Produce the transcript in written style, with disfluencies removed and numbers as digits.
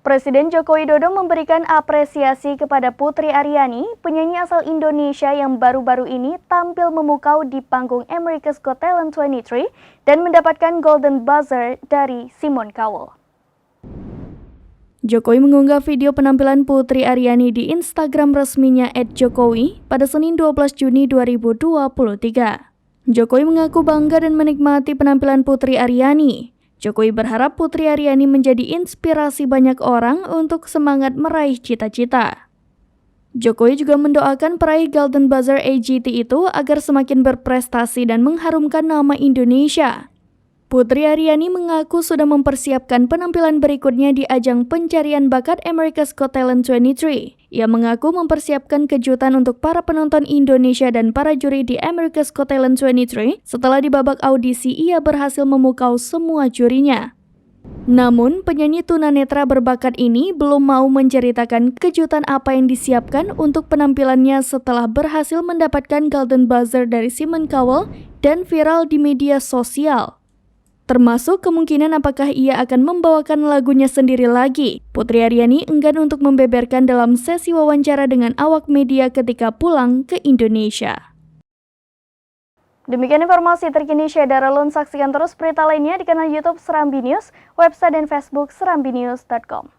Presiden Joko Widodo memberikan apresiasi kepada Putri Aryani, penyanyi asal Indonesia yang baru-baru ini tampil memukau di panggung America's Got Talent 23 dan mendapatkan Golden Buzzer dari Simon Cowell. Jokowi mengunggah video penampilan Putri Aryani di Instagram resminya @jokowi pada Senin 12 Juni 2023. Jokowi mengaku bangga dan menikmati penampilan Putri Aryani. Jokowi berharap Putri Aryani menjadi inspirasi banyak orang untuk semangat meraih cita-cita. Jokowi juga mendoakan peraih Golden Buzzer AGT itu agar semakin berprestasi dan mengharumkan nama Indonesia. Putri Aryani mengaku sudah mempersiapkan penampilan berikutnya di ajang pencarian bakat America's Got Talent 23. Ia mengaku mempersiapkan kejutan untuk para penonton Indonesia dan para juri di America's Got Talent 23 setelah di babak audisi ia berhasil memukau semua jurinya. Namun, penyanyi tunanetra berbakat ini belum mau menceritakan kejutan apa yang disiapkan untuk penampilannya setelah berhasil mendapatkan Golden Buzzer dari Simon Cowell dan viral di media sosial. Termasuk kemungkinan apakah ia akan membawakan lagunya sendiri lagi. Putri Aryani enggan untuk membeberkan dalam sesi wawancara dengan awak media ketika pulang ke Indonesia. Demikian informasi terkini Syedara Lun. Saksikan terus berita lainnya di kanal YouTube Serambi News, website dan Facebook serambinews.com.